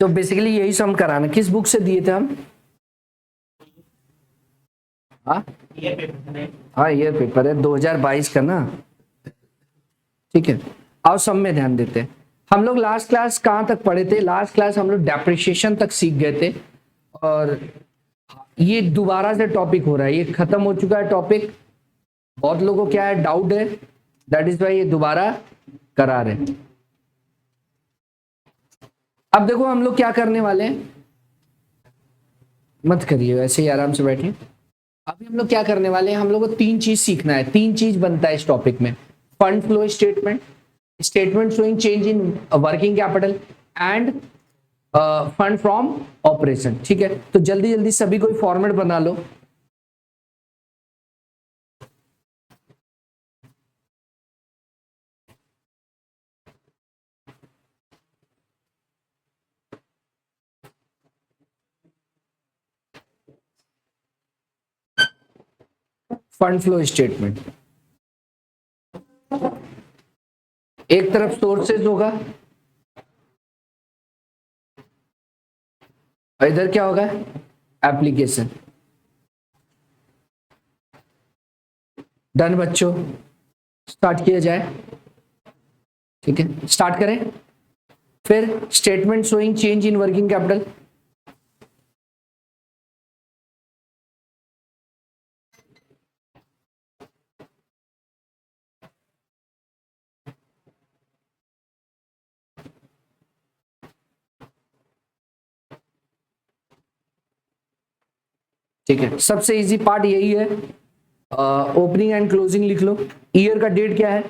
तो बेसिकली यही सम कराना। किस बुक से दिए थे हम? हाँ ईयर पेपर है 2022 का ना, ठीक है। आओ सम में ध्यान देते हैं। हम लोग लास्ट क्लास कहाँ तक पढ़े थे? लास्ट क्लास हम लोग डेप्रिसिएशन तक सीख गए थे, और ये दोबारा से टॉपिक हो रहा है, ये खत्म हो चुका है टॉपिक। बहुत लोगों को क्या है, डाउट है, दैट इज वाई ये दोबारा करा रहे हैं। अब देखो हम लोग क्या करने वाले हैं, मत करिए वैसे ही, आराम से बैठिए। अभी हम लोग क्या करने वाले हैं, हम लोग को तीन चीज सीखना है, तीन चीज बनता है इस टॉपिक में। Fund flow statement, statement showing change in working capital, end fund from operation, ठीक है। तो जल्दी जल्दी सभी कोई फॉर्मेट बना लो। फंड फ्लो स्टेटमेंट, एक तरफ सोर्सेज होगा और इधर क्या होगा, एप्लीकेशन। डन बच्चों, स्टार्ट किया जाए, ठीक है, स्टार्ट करें। फिर statement showing change in working capital, ठीक है। सबसे इजी पार्ट यही है, ओपनिंग एंड क्लोजिंग लिख लो। ईयर का डेट क्या है,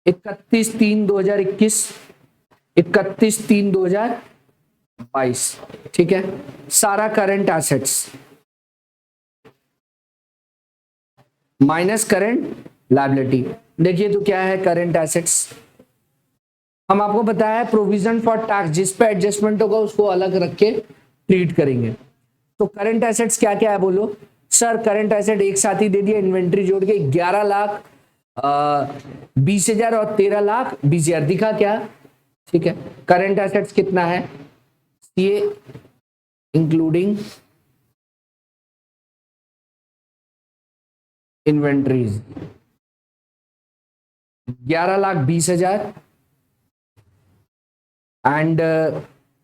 31/3/2021, 31/3/2022, ठीक है। सारा current assets minus current liability. देखिए तो क्या है करंट एसेट्स, हम आपको बताया प्रोविजन फॉर टैक्स, जिस पे एडजस्टमेंट होगा उसको अलग रख के ट्रीट करेंगे। तो करंट एसेट्स क्या क्या है बोलो सर? करंट एसेट एक साथ ही दे दिया, इन्वेंट्री जोड़ के 11,20,000 और 13,20,000 दिखा क्या, ठीक है। करंट एसेट्स कितना है, ये इंक्लूडिंग इन्वेंट्रीज 11,20,000 एंड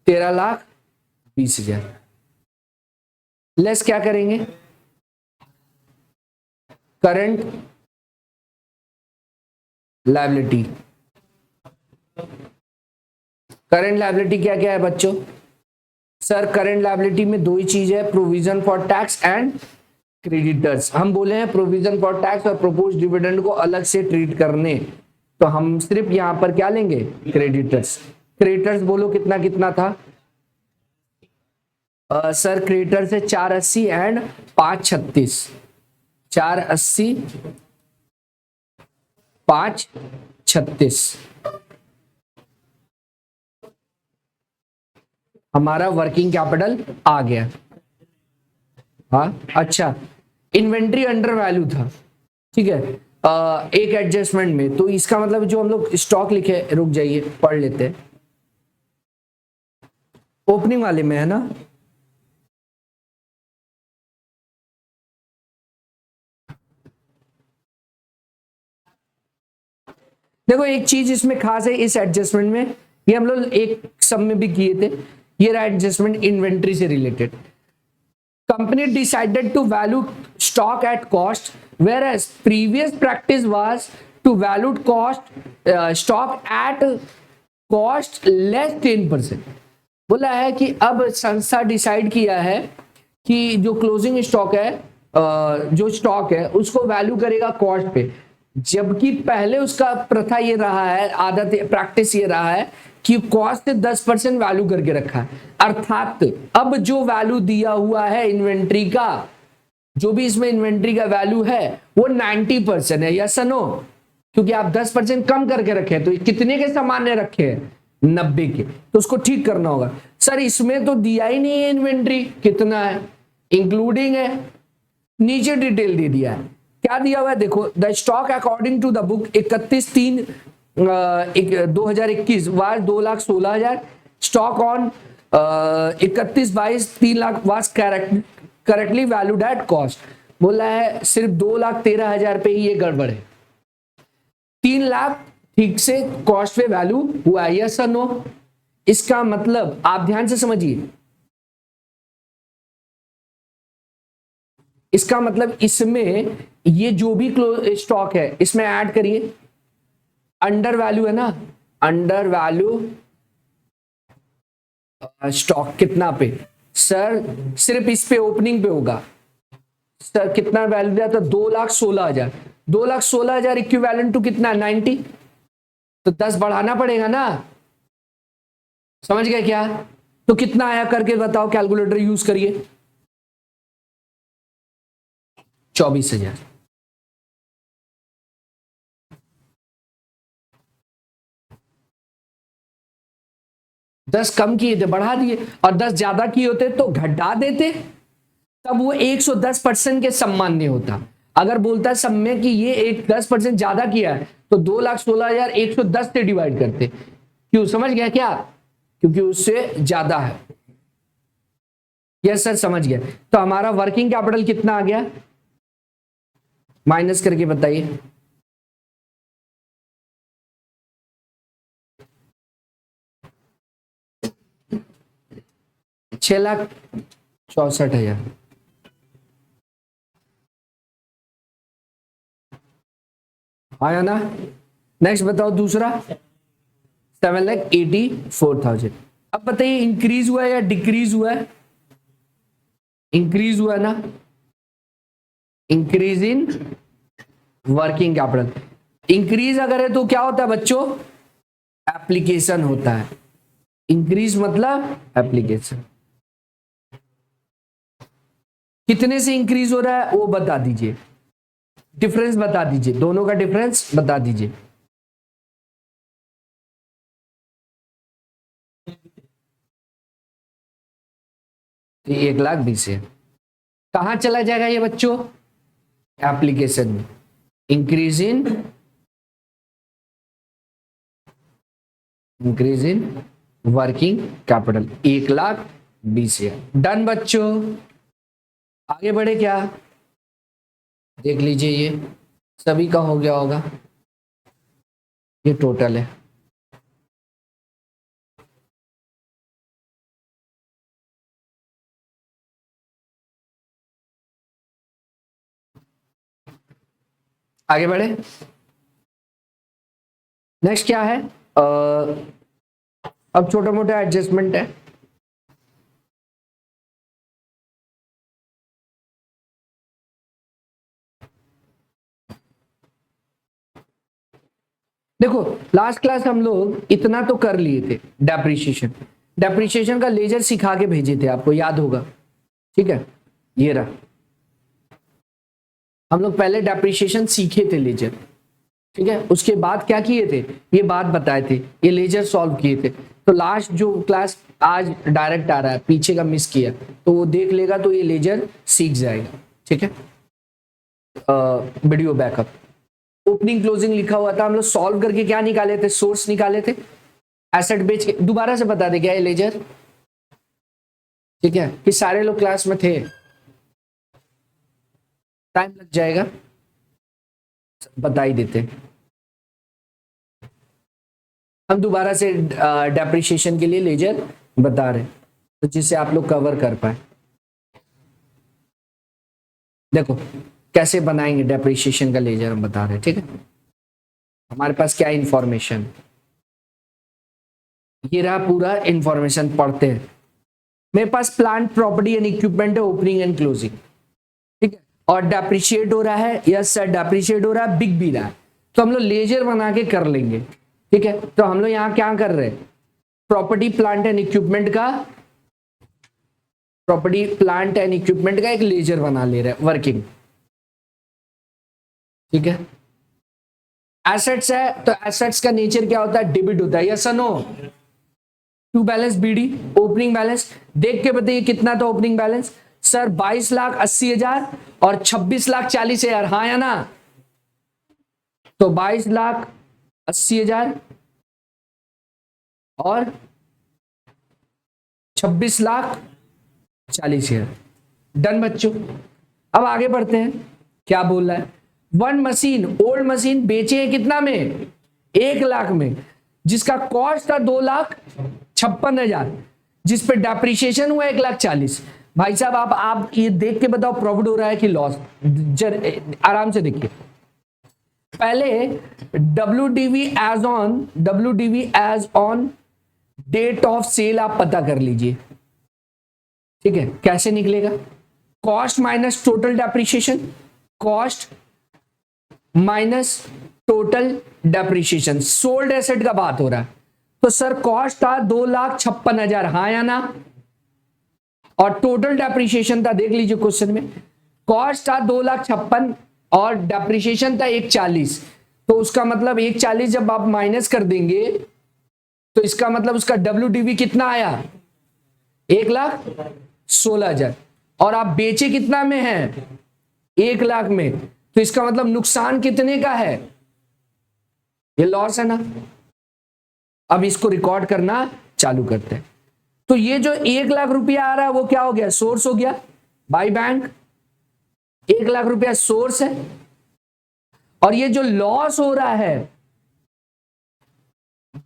13,20,000। लेस क्या करेंगे, करंट लायबिलिटी। करंट लायबिलिटी क्या क्या है बच्चों? सर करंट लायबिलिटी में दो ही चीज है, provision for tax and creditors. हम बोले हैं प्रोविजन फॉर टैक्स और प्रोपोज डिविडेंड को अलग से ट्रीट करने, तो हम सिर्फ यहां पर क्या लेंगे, क्रेडिटर्स। क्रेडिटर्स बोलो कितना कितना था? सर क्रेडिटर्स है 480 एंड 536, 480 536 हमारा वर्किंग कैपिटल आ गया। हाँ अच्छा, इन्वेंट्री अंडर वैल्यू था, ठीक है, एक एडजस्टमेंट में। तो इसका मतलब जो हम लोग स्टॉक लिखे, रुक जाइए पढ़ लेते हैं, ओपनिंग वाले में है ना। देखो एक चीज इसमें खास है इस एडजस्टमेंट में, ये हम लोग एक सब में भी किए थे, ये रहा एडजस्टमेंट इन्वेंट्री से related. Company decided to value stock at cost, whereas previous practice was to value cost stock at cost less 10%। बोला है कि अब संस्था डिसाइड किया है कि जो क्लोजिंग स्टॉक है, जो स्टॉक है उसको वैल्यू करेगा कॉस्ट पे, जबकि पहले उसका प्रथा ये रहा है, आदत प्रैक्टिस ये रहा है कि कॉस्ट से 10% वैल्यू करके रखा है। अर्थात अब जो वैल्यू दिया हुआ है इन्वेंट्री का, जो भी इसमें इन्वेंट्री का वैल्यू है वो 90% है, यस नो? क्योंकि आप 10% कम करके रखे हैं, तो कितने के सामान्य रखे हैं, 90 के, तो उसको ठीक करना होगा। सर इसमें तो दिया ही नहीं है इन्वेंट्री कितना है, इंक्लूडिंग है, नीचे डिटेल दे दिया है। क्या दिया हुआ है देखो, the stock according to the book 31/3/2021 was 2,16,000, stock on 31/22 3 lakh was correctly valued at cost. बोला है सिर्फ 2,13,000 पे ही ये गड़बड़ है। 3 लाख ठीक से कॉस्ट पे वैल्यू हुआ है, यस और नो? इसका मतलब आप ध्यान से समझिए, इसका मतलब इसमें ये जो भी स्टॉक है इसमें ऐड करिए। अंडर वैल्यू है ना, अंडर वैल्यू स्टॉक कितना पे? सर सिर्फ इस पे ओपनिंग पे होगा। सर कितना वैल्यू दिया था? 2,16,000। 2,16,000 इक्विवेलेंट टू कितना? 90। तो 10 बढ़ाना पड़ेगा ना, समझ गए क्या? तो कितना आया करके बताओ, कैलकुलेटर यूज करिए। 24,000। दस कम किए थे बढ़ा दिए, और 10 ज्यादा किए होते तो घटा देते, तब वो 110% के सम्मान्य होता। अगर बोलता है सब में कि ये 10% ज्यादा किया है तो 2,16,110 से डिवाइड करते। क्यों, समझ गया क्या? क्योंकि उससे ज्यादा है। यस सर समझ गया। तो हमारा वर्किंग कैपिटल कितना आ गया, माइनस करके बताइए। ₹6,64,000। आया ना? नेक्स्ट बताओ दूसरा, 7,84,000। अब बताइए इंक्रीज हुआ है या डिक्रीज हुआ है? इंक्रीज हुआ है ना, increase in working capital. Increase अगर है तो क्या होता है बच्चों? एप्लीकेशन होता है। इंक्रीज मतलब एप्लीकेशन। कितने से इंक्रीज हो रहा है वो बता दीजिए, डिफरेंस बता दीजिए, दोनों का डिफरेंस बता दीजिए। तो 1,20,000 है। कहां चला जाएगा ये बच्चों? एप्लीकेशन में। Increase in working capital 1,20,000। Done बच्चों, आगे बढ़े क्या? देख लीजिए ये सभी का हो गया होगा, ये टोटल है। आगे बढ़े, नेक्स्ट क्या है? अब छोटा मोटा एडजस्टमेंट है। देखो लास्ट क्लास हम लोग इतना तो कर लिए थे, डेप्रिसिएशन। डेप्रिसिएशन का लेजर सिखा के भेजे थे, आपको याद होगा, ठीक है? ये रहा, हम लोग पहले डेप्रिसिएशन सीखे थे लेजर, ठीक है? उसके बाद क्या किए थे, ये बात बताए थे, ये लेजर सॉल्व किए थे। तो लास्ट जो क्लास आज डायरेक्ट आ रहा है, पीछे का मिस किया तो वो देख लेगा तो ये लेजर सीख जाएगा, ठीक है? वीडियो बैकअप, ओपनिंग क्लोजिंग लिखा हुआ था, हम लोग सॉल्व करके क्या निकाले थे? सोर्स निकाले थे, एसेट बेच के। दोबारा से बता दे क्या ये लेजर, ठीक है? कि सारे लोग क्लास में थे, टाइम लग जाएगा, बता ही देते। हम दोबारा से डेप्रिसिएशन के लिए लेजर बता रहे तो जिससे आप लोग कवर कर पाए। देखो कैसे बनाएंगे डेप्रिसिएशन का लेजर, हम बता रहे, ठीक है? हमारे पास क्या इंफॉर्मेशन, ये रहा पूरा इंफॉर्मेशन, पढ़ते हैं। मेरे पास प्लांट प्रॉपर्टी एंड इक्विपमेंट है, ओपनिंग एंड क्लोजिंग, ठीक है? और डेप्रिशिएट हो रहा है, यस सर डेप्रिशिएट हो रहा है, बिक भी रहा है, तो हम लोग लेजर बना के कर लेंगे, ठीक है? तो हम लोग यहाँ क्या कर रहे हैं, प्रॉपर्टी प्लांट एंड इक्विपमेंट का, प्रॉपर्टी प्लांट एंड इक्विपमेंट का एक लेजर बना ले रहे हैं, वर्किंग, ठीक है? एसेट्स है तो एसेट्स का नेचर क्या होता है? डेबिट होता है, यस और no? To balance BD, opening balance देख के बताइए कितना था ओपनिंग बैलेंस? सर 22,80,000 और 26,40,000, हाँ या ना? तो 22,80,000 और 26,40,000। डन बच्चों। अब आगे बढ़ते हैं, क्या बोल रहा है। वन मशीन, ओल्ड मशीन बेचे हैं कितना में, 1,00,000 में, जिसका कॉस्ट था 2,56,000, जिस पे डेप्रिसिएशन हुआ 1,40,000। भाई साहब आप ये देख के बताओ प्रॉफिट हो रहा है कि लॉस। आराम से देखिए, पहले WDV as on date of sale आप पता कर लीजिए, ठीक है। कैसे निकलेगा, cost minus total depreciation, cost minus total depreciation, sold asset का बात हो रहा है। तो सर कॉस्ट था 2,56,000, हाँ या ना, और टोटल डेप्रिसिएशन था, देख लीजिए क्वेश्चन में, कॉस्ट था 2,56,000 और डेप्रिसिएशन था 1,40,000। तो उसका मतलब 1,40,000 जब आप माइनस कर देंगे तो इसका मतलब उसका WDV कितना आया, 1,16,000, और आप बेचे कितना में है, 1,00,000 में, तो इसका मतलब नुकसान कितने का है, ये लॉस है ना। अब इसको रिकॉर्ड करना चालू करते हैं। तो ये जो 1,00,000 रुपया आ रहा है वो क्या हो गया, सोर्स हो गया बाय बैंक, 1,00,000 रुपया सोर्स है। और ये जो लॉस हो रहा है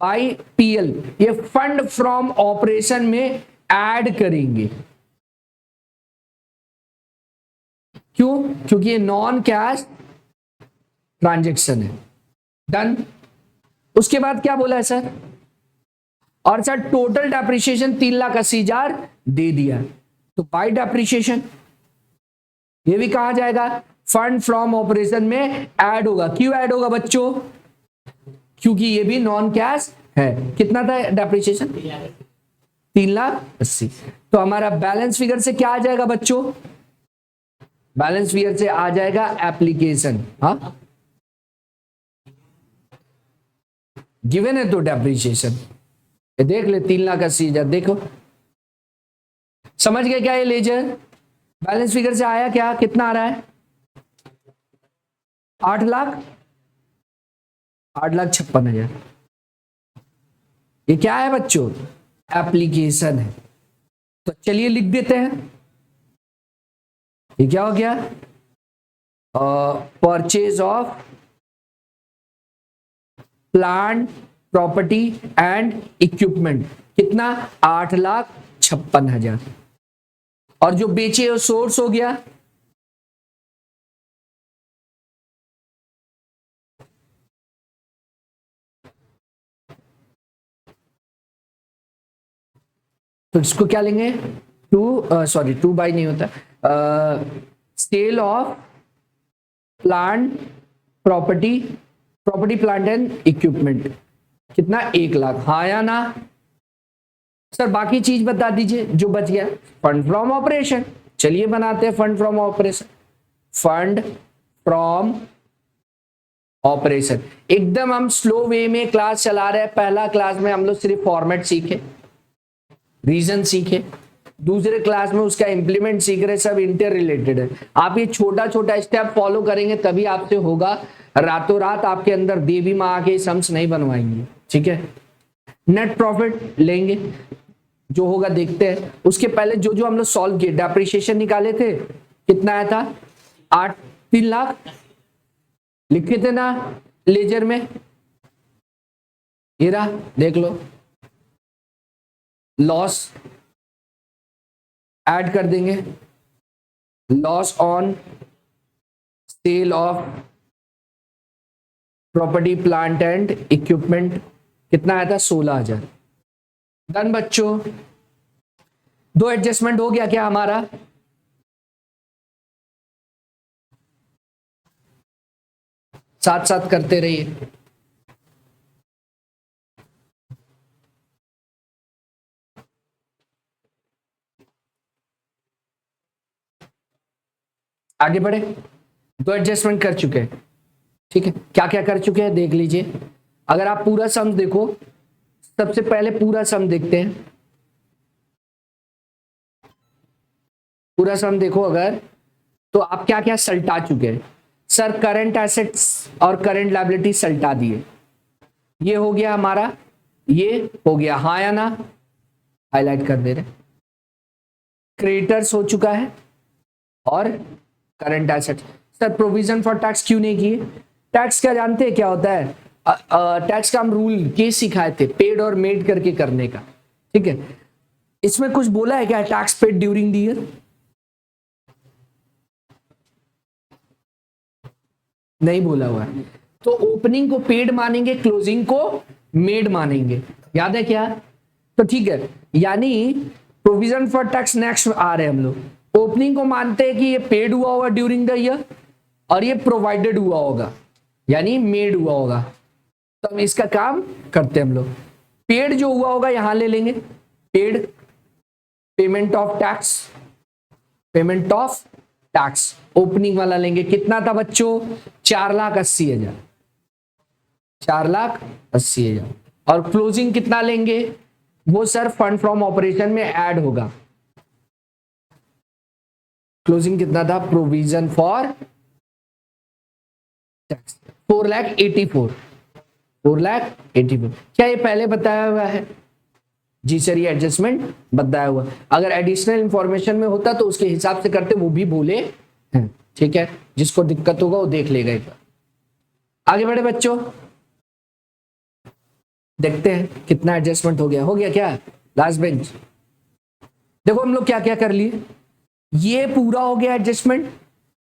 बाय PL, ये फंड फ्रॉम ऑपरेशन में ऐड करेंगे। क्यों, क्योंकि ये नॉन कैश ट्रांजैक्शन है। डन। उसके बाद क्या बोला है सर, और सर टोटल डेप्रिसिएशन 3,80,000 दे दिया, तो बाय डेप्रिसिएशन ये भी कहा जाएगा, फंड फ्रॉम ऑपरेशन में ऐड होगा। क्यों ऐड होगा बच्चों, क्योंकि ये भी नॉन कैश है। कितना था डेप्रिसिएशन, 3,80,000। तो हमारा बैलेंस फिगर से क्या आ जाएगा बच्चों, बैलेंस फिगर से आ जाएगा एप्लीकेशन। हाँ गिवन है तो डेप्रिसिएशन देख ले, 3,80,000, देखो समझ गए क्या ये लेजर। बैलेंस फिगर से आया क्या, कितना आ रहा है, 8,56,000। ये क्या है बच्चों, एप्लीकेशन है। तो चलिए लिख देते हैं, ये क्या हो गया, purchase of plant property and equipment, कितना, 8,56,000। और जो बेचे वो सोर्स हो गया, तो इसको क्या लेंगे, टू बाई नहीं होता, sale of plant property plant and equipment, कितना, 1,00,000, हाँ या ना। सर बाकी चीज बता दीजिए जो बच गया, फंड फ्रॉम ऑपरेशन। चलिए बनाते हैं fund from operation, fund from operation. एकदम हम स्लो वे में क्लास चला रहे हैं। पहला क्लास में हम लोग सिर्फ फॉर्मेट सीखे, रीजन सीखे, दूसरे क्लास में उसका इंप्लीमेंट सीख रहे, सब इंटर रिलेटेड है। आप ये छोटा छोटा स्टेप फॉलो करेंगे तभी आपसे होगा, रातों रात आपके अंदर देवी माँ आके सम्स नहीं बनवाएंगे, ठीक है। नेट प्रॉफिट लेंगे, जो होगा देखते हैं। उसके पहले जो जो हम लोग सॉल्व किए, डेप्रिसिएशन निकाले थे, कितना आया था, 3,00,000 लिखे थे ना लेजर में, ये रहा देख लो। लॉस ऐड कर देंगे, loss on sale of property plant and equipment, कितना आया था, 16,000। डन बच्चों। दो एडजस्टमेंट हो गया क्या हमारा, साथ साथ करते रहिए। आगे बढ़े, दो एडजस्टमेंट कर चुके हैं, ठीक है। क्या क्या कर चुके हैं देख लीजिए। अगर आप पूरा सम देखो, सबसे पहले पूरा सम देखते हैं, पूरा सम देखो अगर, तो आप क्या क्या सल्टा चुके हैं। सर करंट एसेट्स और करंट लायबिलिटी सल्टा दिए, ये हो गया हमारा, ये हो गया, हाँ या ना, हाईलाइट कर दे रहे। क्रेडिटर्स हो चुका है और current asset. Sir provision for tax क्यों नहीं किए? टैक्स क्या जानते हैं क्या होता है? टैक्स का हम रूल केस सिखाए थे, पेड और मेड करके करने का, ठीक है। इसमें कुछ बोला है क्या tax paid during the year? नहीं बोला हुआ है। तो ओपनिंग को पेड मानेंगे, क्लोजिंग को मेड मानेंगे, याद है क्या? तो ठीक है, यानी प्रोविजन फॉर टैक्स नेक्स्ट आ रहे हैं हम लोग। ओपनिंग को मानते हैं कि ये पेड हुआ होगा ड्यूरिंग द ईयर और ये प्रोवाइडेड हुआ होगा यानी मेड हुआ होगा। तो हम इसका काम करते हैं हम लोग। पेड जो हुआ होगा यहां ले लेंगे, paid payment of tax, payment of tax opening वाला लेंगे। कितना था बच्चों? 4,80,000, 4,80,000। और क्लोजिंग कितना लेंगे? वो सर फंड फ्रॉम ऑपरेशन में ऐड होगा। क्लोजिंग कितना था? Provision for tax 4,84,000, 4,84,000। क्या ये पहले बताया हुआ है? जी सर, ये एडजस्टमेंट बताया हुआ। अगर एडिशनल इंफॉर्मेशन में होता तो उसके हिसाब से करते, वो भी बोले हैं, ठीक है। जिसको दिक्कत होगा वो देख लेगा एक बार। आगे बढ़े बच्चों, देखते हैं कितना एडजस्टमेंट हो गया। हो गया क्या? लास्ट बेंच देखो हम लोग क्या क्या कर लिए। ये पूरा हो गया एडजस्टमेंट,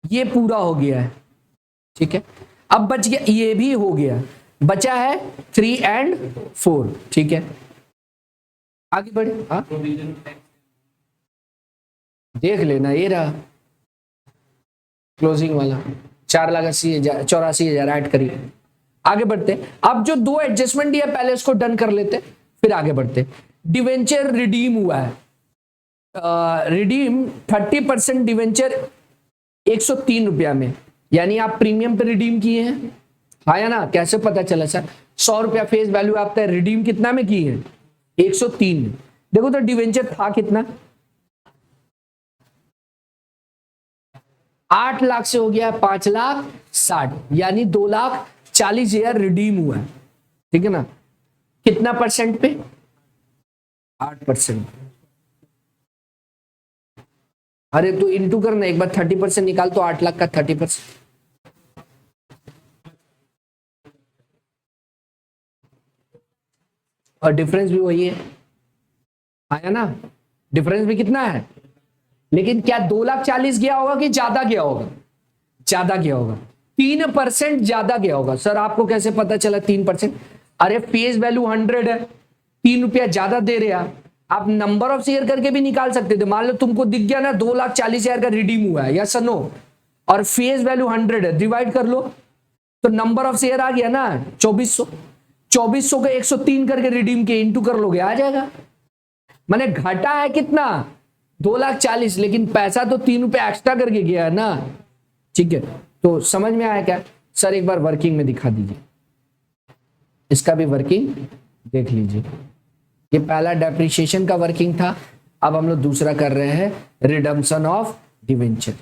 ये पूरा हो गया है, ठीक है। अब बच गया, ये भी हो गया, बचा है 3 और 4, ठीक है। आगे बढ़े। हाँ देख लेना, ये रहा क्लोजिंग वाला 4,80,000, 84,000 ऐड करिए। आगे बढ़ते। अब जो दो एडजस्टमेंट दिया पहले उसको डन कर लेते, फिर आगे बढ़ते। डिवेंचर रिडीम हुआ है, रिडीम 30% डिवेंचर 103 रुपया में, यानी आप प्रीमियम पे रिडीम किए हैं, हाँ या ना? कैसे पता चला सर? 100 रुपया फेस वैल्यू आपका है, रिडीम कितना में किए हैं? 103। देखो तो डिवेंचर था कितना? 8 लाख से हो गया 5,60,000, यानी 2,40,000 रिडीम हुआ है, ठीक है ना? कितना परसेंट पे? 8%। अरे तो इंटू करना, एक बार 30% निकाल तो 8 लाख का 30%। और डिफरेंस भी वही है, आया ना? डिफरेंस भी कितना है? लेकिन क्या 2,40,000 गया होगा कि ज्यादा गया होगा? ज्यादा गया होगा, 3% ज्यादा गया होगा। सर आपको कैसे पता चला 3%? अरे फेस वैल्यू 100 है, 3 रुपया ज्यादा दे रहे आप नंबर ऑफ शेयर करके भी निकाल सकते थे। मान लो तुमको दिख गया ना 2,40,000 का रिडीम हुआ है या सनो, और फेस वैल्यू 100 है, डिवाइड कर लो तो नंबर ऑफ शेयर आ गया ना 2,400। 2,400 को 103 करके रिडीम के इंटू कर लोगे, आ जाएगा। मैंने घटा है कितना? 2,40,000, लेकिन पैसा तो 3 रुपया एक्स्ट्रा करके गया है ना, ठीक है। तो समझ में आया क्या? सर एक बार वर्किंग में दिखा दीजिए, इसका भी वर्किंग देख लीजिए। ये पहला डेप्रिसिएशन का वर्किंग था, अब हम लोग दूसरा कर रहे हैं रिडम्पशन ऑफ डिवेंचर।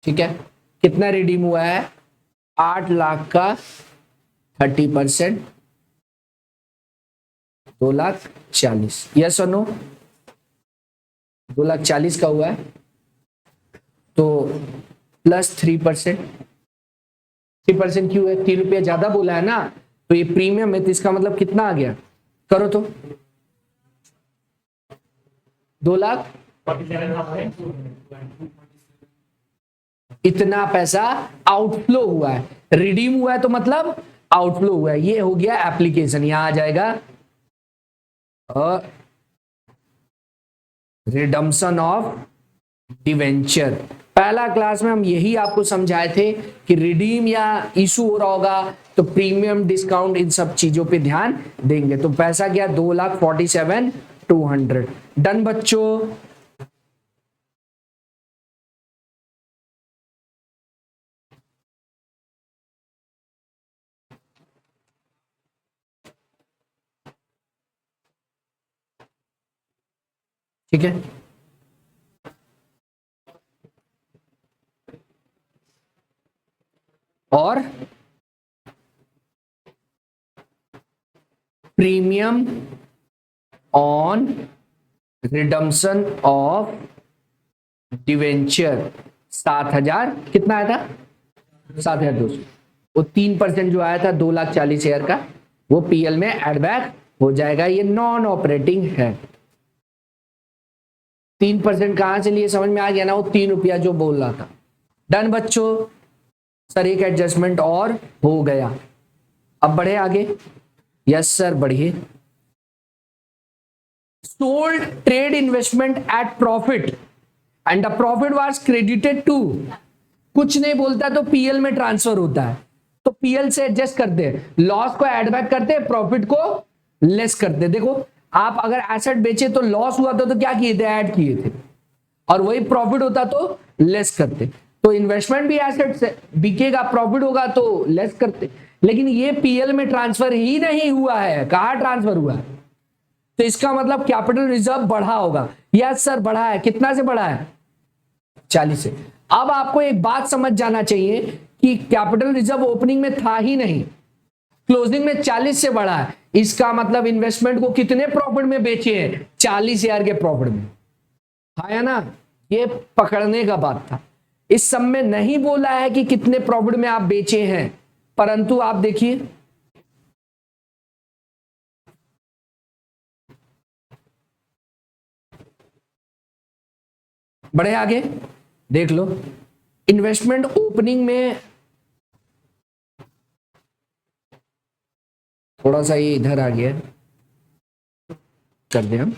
ठीक है, कितना रिडीम हुआ है? 8 लाख का 30%, 2,40,000। यस और नो? 2,40,000 का हुआ है तो प्लस 3%। 3% क्यों है? 3 रुपया ज्यादा बोला है ना, तो ये प्रीमियम है, तो इसका मतलब कितना आ गया? करो तो 2 लाख। इतना पैसा आउटफ्लो हुआ है, रिडीम हुआ है तो मतलब आउटफ्लो हुआ है। ये हो गया एप्लीकेशन, यहां आ जाएगा रिडम्पशन ऑफ डिवेंचर। पहला क्लास में हम यही आपको समझाए थे कि रिडीम या इशू हो रहा होगा तो प्रीमियम डिस्काउंट इन सब चीजों पे ध्यान देंगे। तो पैसा गया 2,47,200। डन बच्चों? ठीक है, और premium on redemption of debenture 7,000, कितना आया था 7,200। वो 3% जो आया था 2,40,000 का, वो पीएल में एड बैक हो जाएगा। ये नॉन ऑपरेटिंग है। 3% कहां से लिए समझ में आ गया ना, वो 3 रुपया जो बोल रहा था। डन बच्चों, सर एक एडजस्टमेंट और हो गया। अब बढ़े आगे। यस सर बढ़िए। Sold trade investment at profit and the profit was credited to, कुछ नहीं बोलता तो पीएल में ट्रांसफर होता है, तो पीएल से एडजस्ट करते हैं, लॉस को ऐड बैक करते हैं, प्रॉफिट को लेस करते हैं। देखो आप अगर एसेट बेचे तो लॉस हुआ था तो क्या किए थे, ऐड किए थे, और वही प्रॉफिट होता तो लेस करते। तो इन्वेस्टमेंट भी एसेट से बिकेगा, प्रॉफिट होगा तो लेस करते। लेकिन ये पीएल में ट्रांसफर ही नहीं हुआ है, कहां ट्रांसफर हुआ है, तो इसका मतलब कैपिटल रिजर्व बढ़ा होगा। यस सर बढ़ा है, कितना से बढ़ा है 40 से। अब आपको एक बात समझ जाना चाहिए कि कैपिटल रिजर्व ओपनिंग में था ही नहीं, क्लोजिंग में 40 से बढ़ा है। इसका मतलब इन्वेस्टमेंट को कितने प्रॉफिट में बेचे हैं, 40,000 के प्रॉफिट में। आया ना, ये पकड़ने का बात था। इस सब में नहीं बोला है कि कितने प्रॉफिट में आप बेचे हैं, परंतु आप देखिए बढ़े आगे, देख लो इन्वेस्टमेंट ओपनिंग में, थोड़ा सा ये इधर आ गया, कर दें हम।